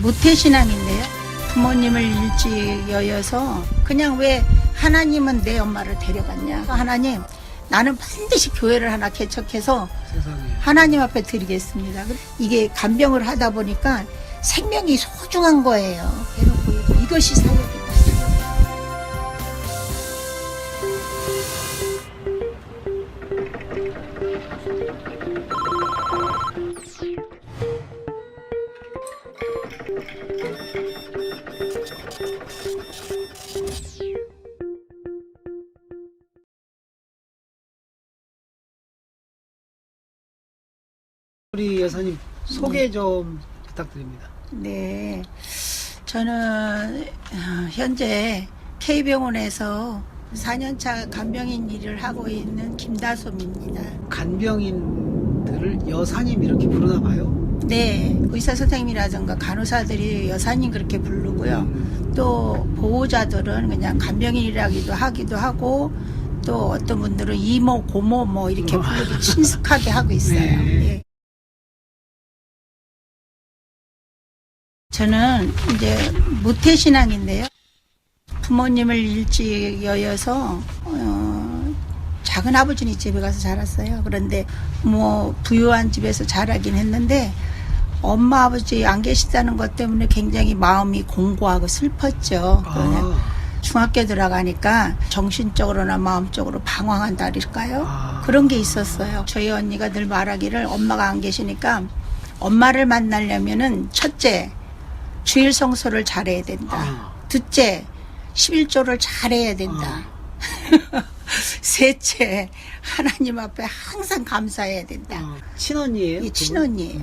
모태신앙인데요. 부모님을 일찍 여여서 그냥 왜 하나님은 내 엄마를 데려갔냐. 하나님, 나는 반드시 교회를 하나 개척해서 세상에. 하나님 앞에 드리겠습니다. 이게 간병을 하다 보니까 생명이 소중한 거예요. 대놓고 이것이 사역이다. 우리 여사님 소개 좀 부탁드립니다. 네, 저는 현재 K병원에서 4년차 간병인 일을 하고 있는 김다솜입니다. 간병인들을 여사님 이렇게 부르나 봐요? 네, 의사 선생님이라든가 간호사들이 여사님 그렇게 부르고요. 또 보호자들은 그냥 간병인이라기도 하기도 하고, 또 어떤 분들은 이모, 고모 뭐 이렇게 부르기 친숙하게 하고 있어요. 네. 예. 저는 이제 모태신앙인데요. 부모님을 일찍 여여서 작은 아버지네 집에 가서 자랐어요. 그런데 뭐 부유한 집에서 자라긴 했는데 엄마 아버지 안 계시다는 것 때문에 굉장히 마음이 공고하고 슬펐죠. 중학교 들어가니까 정신적으로나 마음적으로 방황한다랄까요? 그런 게 있었어요. 저희 언니가 늘 말하기를 엄마가 안 계시니까 엄마를 만나려면은 첫째, 주일 성소를 잘해야 된다. 둘째, 11조를 잘해야 된다. 셋째, 하나님 앞에 항상 감사해야 된다. 친언니예요? 이 친언니예요.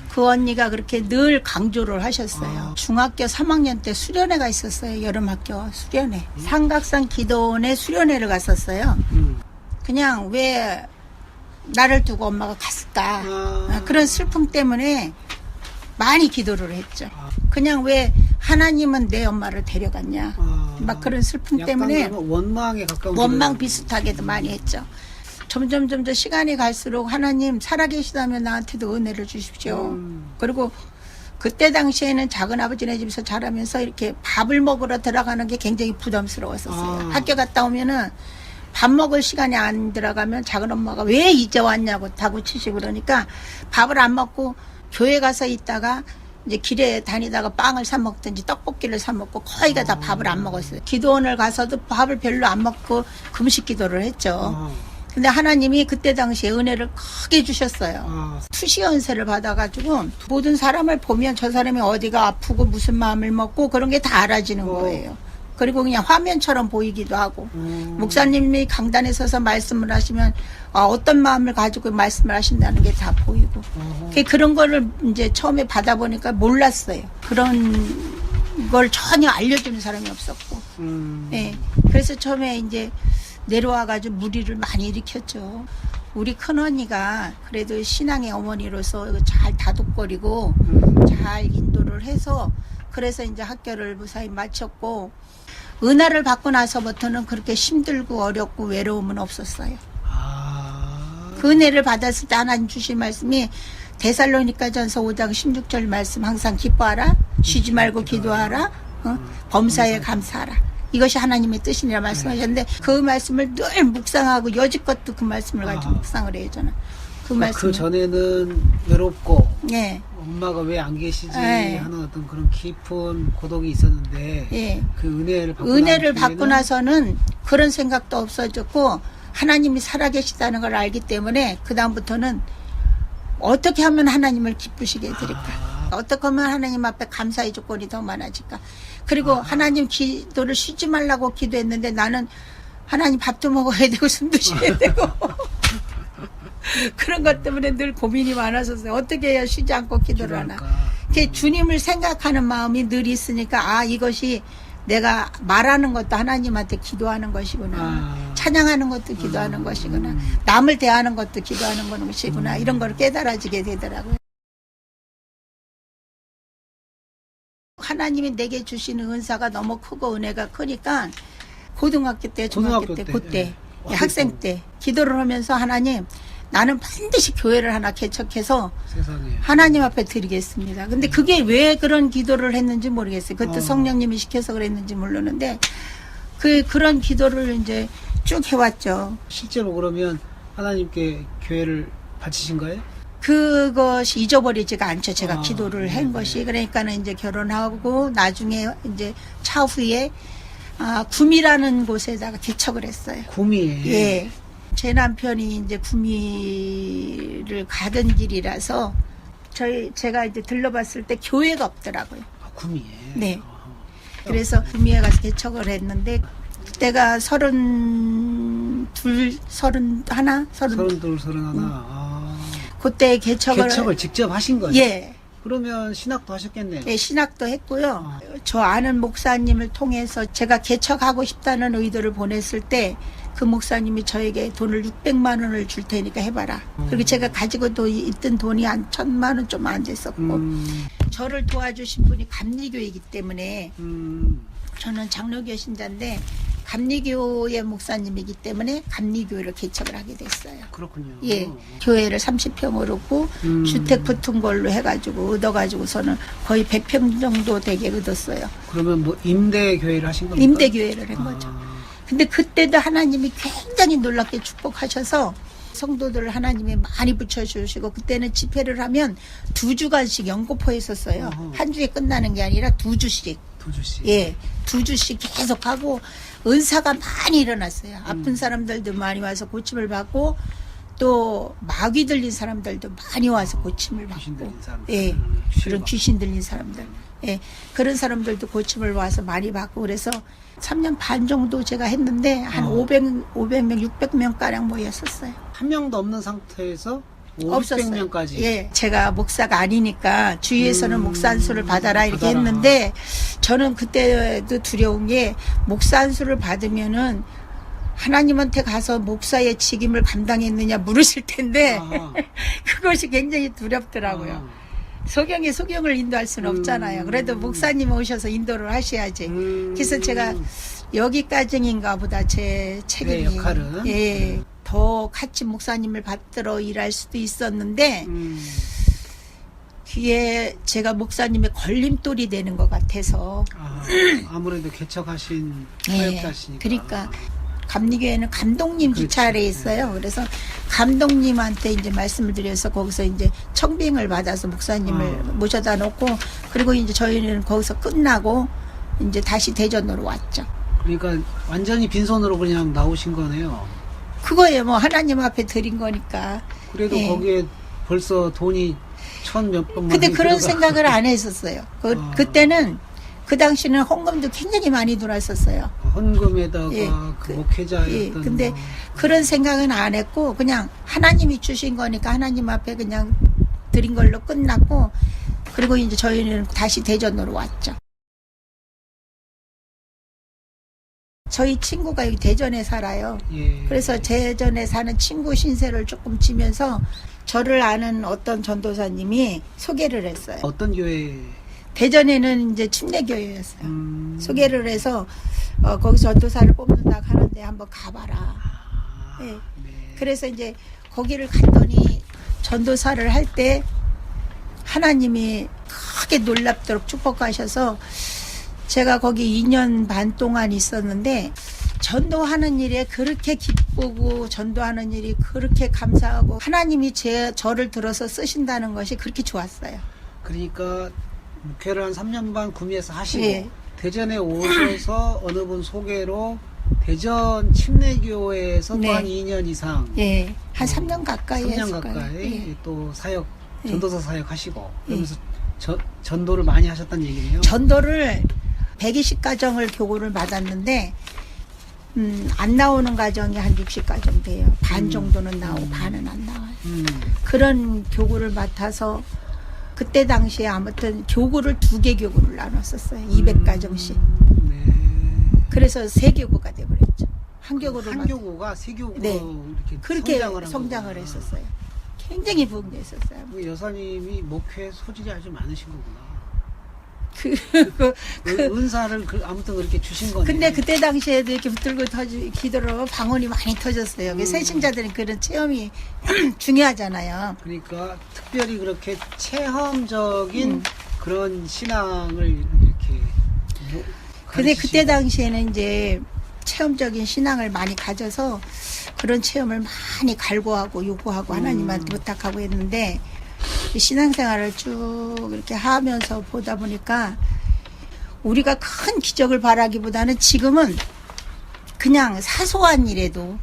그 언니가 그렇게 늘 강조를 하셨어요. 중학교 3학년 때 수련회가 있었어요. 여름학교 수련회. 삼각산 기도원에 수련회를 갔었어요. 그냥 왜 나를 두고 엄마가 갔을까. 그런 슬픔 때문에 많이 기도를 했죠. 그냥 왜 하나님은 내 엄마를 데려갔냐. 막 그런 슬픔 때문에 원망에 가까운 원망 비슷하게도 많이 했죠. 점점 시간이 갈수록 하나님 살아계시다면 나한테도 은혜를 주십시오. 그리고 그때 당시에는 작은 아버지네 집에서 자라면서 이렇게 밥을 먹으러 들어가는 게 굉장히 부담스러웠었어요. 학교 갔다 오면은 밥 먹을 시간이 안 들어가면 작은 엄마가 왜 이제 왔냐고 다구치시고 그러니까 밥을 안 먹고 교회 가서 있다가 이제 길에 다니다가 빵을 사 먹든지 떡볶이를 사 먹고 거의가 다 밥을 안 먹었어요. 기도원을 가서도 밥을 별로 안 먹고 금식 기도를 했죠. 근데 하나님이 그때 당시에 은혜를 크게 주셨어요. 수시 연세를 받아가지고 모든 사람을 보면 저 사람이 어디가 아프고 무슨 마음을 먹고 그런 게 다 알아지는 거예요. 그리고 그냥 화면처럼 보이기도 하고 목사님이 강단에 서서 말씀을 하시면 어떤 마음을 가지고 말씀을 하신다는 게 다 보이고 그런 거를 이제 처음에 받아보니까 몰랐어요. 그런 걸 전혀 알려주는 사람이 없었고 네. 그래서 처음에 이제 내려와가지고 무리를 많이 일으켰죠. 우리 큰언니가 그래도 신앙의 어머니로서 잘 다독거리고 잘 인도를 해서 그래서 이제 학교를 무사히 마쳤고 은혜를 받고 나서부터는 그렇게 힘들고 어렵고 외로움은 없었어요. 그 은혜를 받았을 때 하나님 주신 말씀이 데살로니가전서 5장 16절 말씀 항상 기뻐하라 쉬지 말고 기도하라 범사에 감사하라 이것이 하나님의 뜻이라 말씀하셨는데 그 말씀을 늘 묵상하고 여지껏도 그 말씀을 가지고 묵상을 해요. 저는 그 전에는 외롭고 네. 엄마가 왜 안 계시지 하는 어떤 그런 깊은 고독이 있었는데 그 은혜를 받고 나서는 그런 생각도 없어졌고 하나님이 살아계시다는 걸 알기 때문에 그 다음부터는 어떻게 하면 하나님을 기쁘시게 해드릴까 어떻게 하면 하나님 앞에 감사의 조건이 더 많아질까 그리고 하나님 기도를 쉬지 말라고 기도했는데 나는 하나님 밥도 먹어야 되고 숨도 쉬어야 되고 그런 것 때문에 늘 고민이 많았었어요. 어떻게 해야 쉬지 않고 기도를 하나. 주님을 생각하는 마음이 늘 있으니까 이것이 내가 말하는 것도 하나님한테 기도하는 것이구나. 찬양하는 것도 기도하는 것이구나. 남을 대하는 것도 기도하는 것이구나. 이런 걸 깨달아지게 되더라고요. 하나님이 내게 주시는 은사가 너무 크고 은혜가 크니까 고등학교 때, 중학교 때, 그때 학생 때 기도를 하면서 하나님 나는 반드시 교회를 하나 개척해서 세상에. 하나님 앞에 드리겠습니다. 근데 그게 왜 그런 기도를 했는지 모르겠어요. 그때 어. 성령님이 시켜서 그랬는지 모르는데 그런 기도를 이제 쭉 해왔죠. 실제로 그러면 하나님께 교회를 바치신 거예요? 그것이 잊어버리지가 않죠. 제가 아, 기도를 네, 한 것이. 그러니까는 이제 결혼하고 나중에 이제 차후에 구미라는 곳에다가 개척을 했어요. 구미에. 예. 제 남편이 이제 구미를 가던 길이라서 제가 이제 들러봤을 때 교회가 없더라고요. 아, 구미에. 네. 그래서 구미에 가서 개척을 했는데 그때가 32, 31, 32, 31. 아. 그때 개척을 직접 하신 거예요? 예. 그러면 신학도 하셨겠네요. 예, 신학도 했고요. 아. 저 아는 목사님을 통해서 제가 개척하고 싶다는 의도를 보냈을 때 그 목사님이 저에게 돈을 600만 원을 줄 테니까 해봐라. 그리고 제가 가지고 있던 돈이 한 1000만 원 좀 안 됐었고 저를 도와주신 분이 감리교이기 때문에 저는 장로교 신자인데 감리교의 목사님이기 때문에 감리교회를 개척을 하게 됐어요. 그렇군요. 예, 교회를 30평으로 고 주택 붙은 걸로 해가지고 얻어가지고서는 거의 100평 정도 되게 얻었어요. 그러면 뭐 임대 교회를 하신 겁니까? 임대교회를 한 거죠. 근데 그때도 하나님이 굉장히 놀랍게 축복하셔서 성도들을 하나님이 많이 붙여주시고 그때는 집회를 하면 2주간씩 연거포에 있었어요. 한 주에 끝나는 게 아니라 2주씩. 2주씩. 예, 2주씩 계속 하고 은사가 많이 일어났어요. 아픈 사람들도 많이 와서 고침을 받고 또 마귀 들린 사람들도 많이 와서 고침을 귀신 받고 들린 사람들. 예, 그런 귀신 들린 사람들. 예, 그런 사람들도 고침을 와서 많이 받고 그래서 3년 반 정도 제가 했는데 한 500명, 600명 가량 모였었어요. 한 명도 없는 상태에서 없었어요. 500명까지. 예, 제가 목사가 아니니까 주위에서는 목사 안수를 받아라 이렇게 받아라. 했는데 저는 그때도 두려운 게 목사 안수를 받으면은 하나님한테 가서 목사의 직임을 감당했느냐 물으실 텐데 아하. 그것이 굉장히 두렵더라고요. 소경에 소경을 인도할 수는 없잖아요. 그래도 목사님 오셔서 인도를 하셔야지. 그래서 제가 여기까지인가 보다 제 책임이 네, 역할은. 예, 더 같이 목사님을 받들어 일할 수도 있었는데 그게 제가 목사님의 걸림돌이 되는 것 같아서 아무래도 개척하신 예, 사역자시니까. 그러니까 감리교회는 감독님 그렇지. 주차례에 있어요. 그래서 감독님한테 이제 말씀을 드려서 거기서 이제 청빙을 받아서 목사님을 모셔다 놓고 그리고 이제 저희는 거기서 끝나고 이제 다시 대전으로 왔죠. 그러니까 완전히 빈손으로 그냥 나오신 거네요. 그거에 뭐 하나님 앞에 드린 거니까. 그래도 예. 거기에 벌써 돈이 1000몇백만 근데 그런 생각을 안 했었어요. 그때는 그 당시는 헌금도 굉장히 많이 들어왔었어요. 헌금에다가 예, 그 목회자였던 예, 근데 뭐 그런 생각은 안 했고 그냥 하나님이 주신 거니까 하나님 앞에 그냥 드린 걸로 끝났고 그리고 이제 저희는 다시 대전으로 왔죠. 저희 친구가 여기 대전에 살아요. 예. 그래서 대전에 사는 친구 신세를 조금 지면서 저를 아는 어떤 전도사님이 소개를 했어요. 어떤 교회? 대전에는 이제 침례교회였어요. 소개를 해서 거기서 전도사를 뽑는다고 하는데 한번 가봐라. 네. 네. 그래서 이제 거기를 갔더니 전도사를 할 때 하나님이 크게 놀랍도록 축복하셔서 제가 거기 2년 반 동안 있었는데 전도하는 일에 그렇게 기쁘고 전도하는 일이 그렇게 감사하고 하나님이 저를 들어서 쓰신다는 것이 그렇게 좋았어요. 그러니까 목회를 한 3년 반 구미에서 하시고 예. 대전에 오셔서 어느 분 소개로 대전 침례교회에서 네. 또 한 2년 이상 예, 한 3년 가까이 3년 했을 거예요. 가까이 예. 또 사역 예. 전도사 사역 하시고 그러면서 전도를 많이 하셨다는 얘기네요. 전도를 120가정을 교구를 받았는데 안 나오는 가정이 한 60가정 돼요. 반 정도는 나오고 반은 안 나와요. 그런 교구를 맡아서 그때 당시에 아무튼 교구를 2개 교구를 나눴었어요. 200가정씩. 네. 그래서 3교구가 돼버렸죠. 한 교구를 한 교구가 세 교구로 네. 이렇게 그렇게 한 성장을 거구나. 했었어요. 굉장히 부흥됐었어요. 그 여사님이 목회 소질이 아주 많으신 거구나. 은사를 아무튼 그렇게 주신 거네. 근데 그때 당시에도 이렇게 붙들고 기도로 방언이 많이 터졌어요. 새신자들은 그런 체험이 중요하잖아요. 그러니까 특별히 그렇게 체험적인 그런 신앙을 이렇게 근데 그때 당시에는 이제 체험적인 신앙을 많이 가져서 그런 체험을 많이 갈구하고 요구하고 하나님한테 부탁하고 했는데 신앙생활을 쭉 이렇게 하면서 보다 보니까 우리가 큰 기적을 바라기보다는 지금은 그냥 사소한 일에도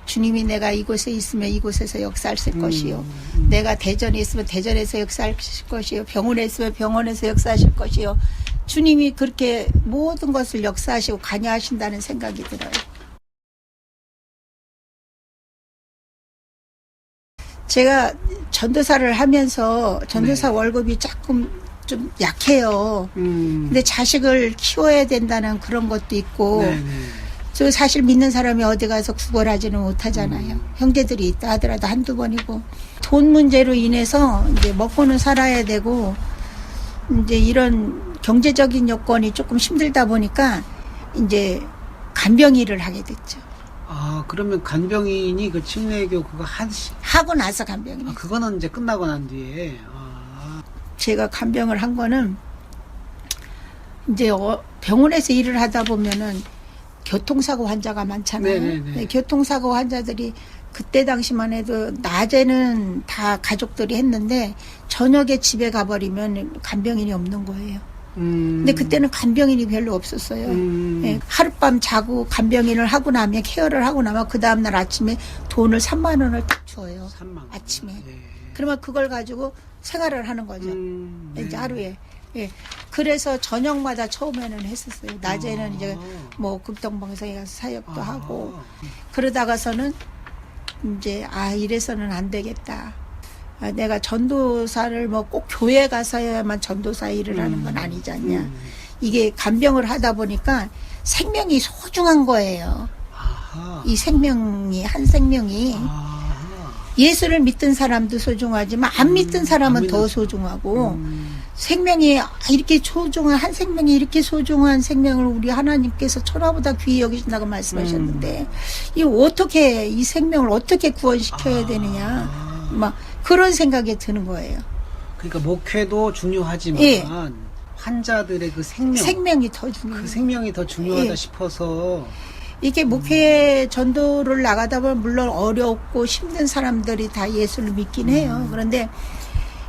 주님이 내가 이곳에 있으면 이곳에서 역사하실 것이요. 내가 대전에 있으면 대전에서 역사하실 것이요. 병원에 있으면 병원에서 역사하실 것이요. 주님이 그렇게 모든 것을 역사하시고 관여하신다는 생각이 들어요. 제가 전도사를 하면서 전도사 월급이 조금 좀 약해요. 근데 자식을 키워야 된다는 그런 것도 있고 저 사실 믿는 사람이 어디 가서 구걸하지는 못하잖아요. 형제들이 있다 하더라도 한두 번이고 돈 문제로 인해서 이제 먹고는 살아야 되고 이제 이런 경제적인 여건이 조금 힘들다 보니까 이제 간병일을 하게 됐죠. 아, 그러면 간병인이 그 침례교 그거 하고 나서 간병인. 아, 그거는 이제 끝나고 난 뒤에. 제가 간병을 한 거는 이제 병원에서 일을 하다 보면은 교통사고 환자가 많잖아요. 네, 교통사고 환자들이 그때 당시만 해도 낮에는 다 가족들이 했는데 저녁에 집에 가버리면 간병인이 없는 거예요. 근데 그때는 간병인이 별로 없었어요. 네, 하룻밤 자고 간병인을 하고 나면 케어를 하고 나면 그 다음날 아침에 돈을 3만 원을 딱 줘요. 3만 원. 아침에. 예. 그러면 그걸 가지고 생활을 하는 거죠. 이제 하루에. 예. 그래서 저녁마다 처음에는 했었어요. 낮에는 이제 뭐 극동방송에 가서 사역도 하고 그러다가서는 이제 이래서는 안 되겠다. 내가 전도사를 뭐 꼭 교회 가서야만 전도사 일을 하는 건 아니지 않냐. 이게 간병을 하다 보니까 생명이 소중한 거예요. 이 생명이 한 생명이 예수를 믿던 사람도 소중하지만 안 믿던 사람은 더 소중하고 생명이 이렇게 소중한 한 생명이 이렇게 소중한 생명을 우리 하나님께서 천하보다 귀히 여기신다고 말씀하셨는데 이 생명을 어떻게 구원시켜야 되느냐 막 그런 생각이 드는 거예요. 그러니까 목회도 중요하지만 예. 환자들의 그 생명이 더 중요해요. 그 생명이 더 중요하다 싶어서 이게 목회 전도를 나가다 보면 물론 어렵고 힘든 사람들이 다 예수를 믿긴 해요. 그런데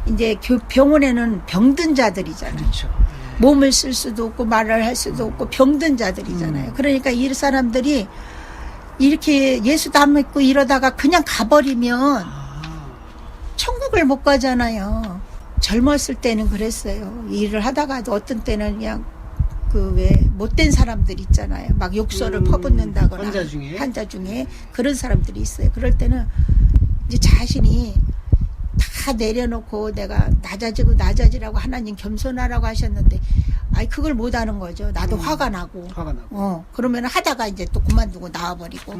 이제 병원에는 병든 자들이잖아요. 그렇죠. 몸을 쓸 수도 없고 말을 할 수도 없고 병든 자들이잖아요. 그러니까 이 사람들이 이렇게 예수도 안 믿고 이러다가 그냥 가버리면 천국을 못 가잖아요. 젊었을 때는 그랬어요. 일을 하다가도 어떤 때는 그냥 그 왜 못된 사람들 있잖아요. 막 욕설을 퍼붓는다거나 환자 중에 그런 사람들이 있어요. 그럴 때는 이제 자신이 다 내려놓고 내가 낮아지라고 하나님 겸손하라고 하셨는데 그걸 못 하는 거죠. 나도 화가 나고 그러면 하다가 이제 또 그만두고 나와버리고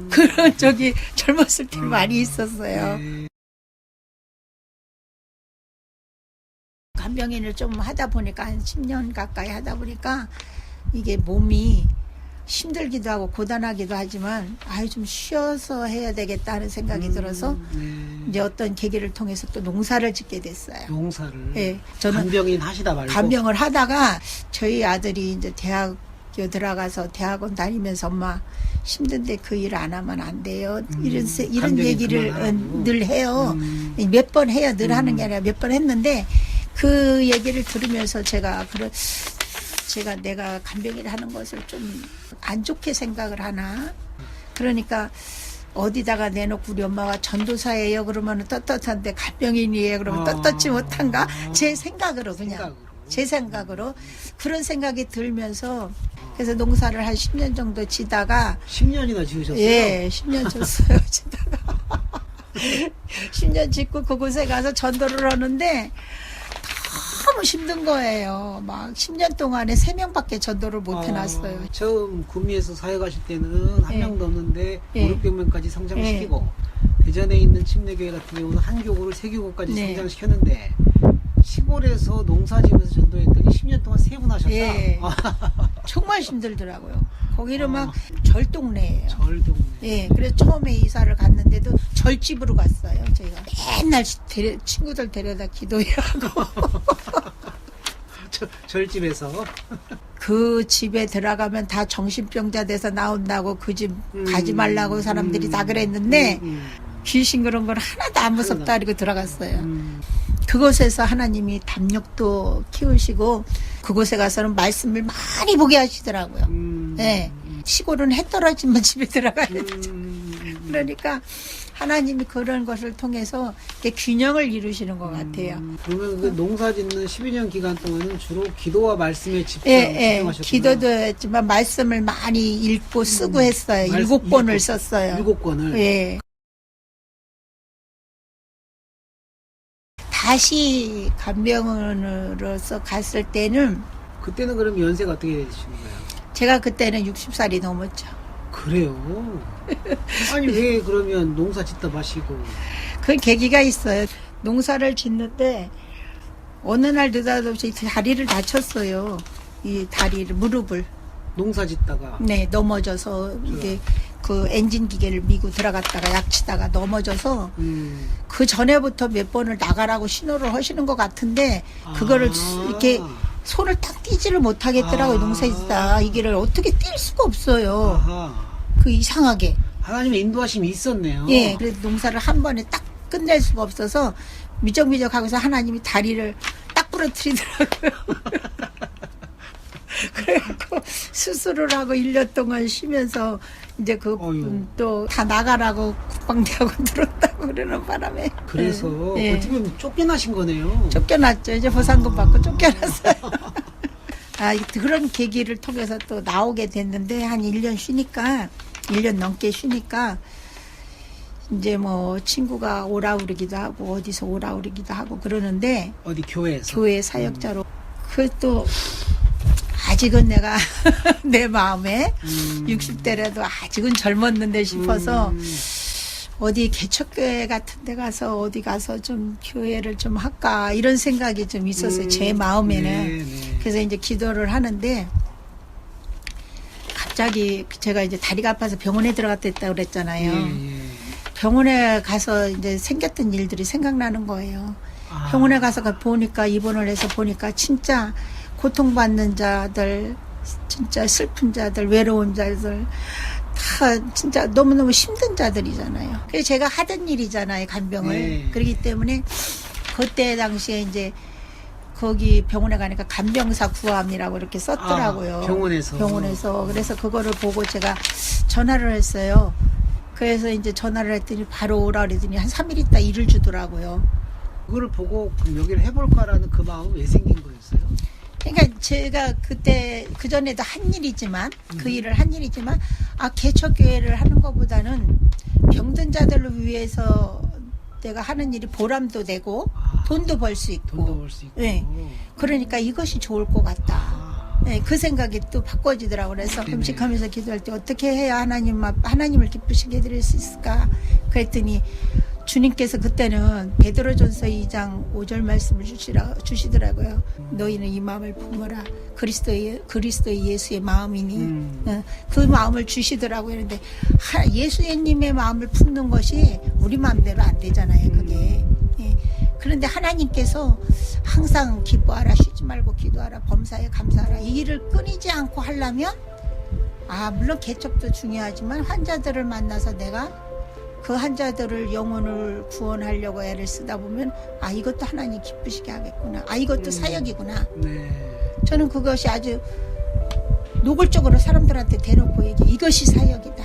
그런 적이 젊었을 때 많이 있었어요. 네. 간병인을 좀 하다 보니까 한 10년 가까이 하다 보니까 이게 몸이 힘들기도 하고 고단하기도 하지만 좀 쉬어서 해야 되겠다는 생각이 들어서 이제 어떤 계기를 통해서 또 농사를 짓게 됐어요. 농사를. 네, 저는 간병인 하시다 말고 간병을 하다가 저희 아들이 이제 대학교 들어가서 대학원 다니면서 엄마 힘든데 그 일 안 하면 안 돼요. 이런 얘기를 늘 해요. 몇 번 해요. 늘 하는 게 아니라 몇 번 했는데 그 얘기를 들으면서 제가 내가 간병일 하는 것을 좀 안 좋게 생각을 하나. 그러니까 어디다가 내놓고 우리 엄마가 전도사예요 그러면 떳떳한데 간병인이에요 그러면 떳떳지 못한가. 제 생각으로 제 생각으로 그런 생각이 들면서 그래서 농사를 한 10년 정도 지다가 10년이나 지으셨어요? 예, 10년 졌어요. 지다가 10년 짓고 그곳에 가서 전도를 하는데 너무 힘든 거예요. 막 10년 동안에 3명밖에 전도를 못 해놨어요. 처음 구미에서 사역하실 때는 한 명도 없는데 5, 600명까지 성장시키고 대전에 있는 침례교회 같은 경우는 한 교구를 3교구까지 성장시켰는데 시골에서 농사지면서 전도했더니 10년 동안 3분 하셨다. 예. 정말 힘들더라고요. 거기는 막 절동네예요. 절동네. 예, 그래서 처음에 이사를 갔는데도 절집으로 갔어요. 저희가 맨날 친구들 데려다 기도하고 절집에서. 그 집에 들어가면 다 정신병자 돼서 나온다고 그 집 가지 말라고 사람들이 다 그랬는데 귀신 그런 건 하나도 안 무섭다 그러고 들어갔어요. 그곳에서 하나님이 담력도 키우시고 그곳에 가서는 말씀을 많이 보게 하시더라고요. 네. 시골은 해 떨어지면 집에 들어가야 되죠. 그러니까 하나님이 그런 것을 통해서 이렇게 균형을 이루시는 것 같아요. 그러면 그 농사 짓는 12년 기간 동안은 주로 기도와 말씀에 집중하셨구나. 기도도 했지만 말씀을 많이 읽고 쓰고 했어요. 7권을 썼어요. 7권을. 예. 다시 간병원으로서 갔을 때는 그때는 그럼 연세가 어떻게 되시는 거예요? 제가 그때는 60살이 넘었죠. 그래요? 아니 왜 그러면 농사 짓다 마시고. 그 계기가 있어요. 농사를 짓는데 어느 날 느닷없이 다리를 다쳤어요. 이 다리를, 무릎을. 농사 짓다가. 네, 넘어져서 이게 그 엔진 기계를 미고 들어갔다가 약치다가 넘어져서 그 전에부터 몇 번을 나가라고 신호를 하시는 것 같은데 그거를 이렇게 손을 딱 띄지를 못하겠더라고요. 농사짓다 이 길을 어떻게 뛸 수가 없어요. 그 이상하게 하나님의 인도하심이 있었네요. 예, 그래서 농사를 한 번에 딱 끝낼 수가 없어서 미적미적 하고서 하나님이 다리를 딱 부러뜨리더라고요. 그래갖고 수술을 하고 1년 동안 쉬면서 이제 그 또 다 나가라고 국방대하고 들었다고 그러는 바람에 그래서 예. 어떻게 보면 쫓겨나신 거네요. 쫓겨났죠. 이제 보상금 받고 쫓겨났어요. 아, 그런 계기를 통해서 또 나오게 됐는데 한 1년 쉬니까 1년 넘게 쉬니까 이제 뭐 친구가 오라 그러기도 하고 어디서 오라 그러기도 하고 그러는데 어디 교회에서? 교회 사역자로 그또 아직은 내가 내 마음에 60대라도 아직은 젊었는데 싶어서 어디 개척교회 같은 데 가서 어디 가서 좀 교회를 좀 할까 이런 생각이 좀 있었어요. 제 마음에는. 네. 그래서 이제 기도를 하는데 갑자기 제가 이제 다리가 아파서 병원에 들어갔다 그랬잖아요. 예. 병원에 가서 이제 생겼던 일들이 생각나는 거예요. 병원에 가서 보니까 입원을 해서 보니까 진짜 고통받는 자들, 진짜 슬픈 자들, 외로운 자들 다 진짜 너무너무 힘든 자들이잖아요. 그래서 제가 하던 일이잖아요, 간병을. 네. 그렇기 때문에 그때 당시에 이제 거기 병원에 가니까 간병사 구함이라고 이렇게 썼더라고요. 병원에서. 그래서 그거를 보고 제가 전화를 했어요. 그래서 이제 전화를 했더니 바로 오라 그랬더니 한 3일 있다 일을 주더라고요. 그걸 보고 그럼 여기를 해볼까라는 그 마음은 왜 생긴 거였어요? 그러니까 제가 그때 그전에도 한 일이지만 그 일을 한 일이지만 개척교회를 하는 것보다는 병든 자들을 위해서 내가 하는 일이 보람도 되고 돈도 벌 수 있고 네. 그러니까 이것이 좋을 것 같다. 네, 그 생각이 또 바꿔지더라고요. 그래서 금식하면서 기도할 때 어떻게 해야 하나님을 기쁘시게 해드릴 수 있을까 그랬더니 주님께서 그때는 베드로전서 2장 5절 말씀을 주시더라고요. 너희는 이 마음을 품어라. 그리스도의 예수의 마음이니 그 마음을 주시더라고요. 그런데 예수님의 마음을 품는 것이 우리 마음대로 안 되잖아요. 그게. 예. 그런데 하나님께서 항상 기뻐하라, 쉬지 말고 기도하라, 범사에 감사하라. 이 일을 끊이지 않고 하려면 물론 개척도 중요하지만 환자들을 만나서 내가 그 환자들을 영혼을 구원하려고 애를 쓰다 보면 이것도 하나님 기쁘시게 하겠구나. 이것도 사역이구나. 저는 그것이 아주 노골적으로 사람들한테 대놓고 이것이 사역이다.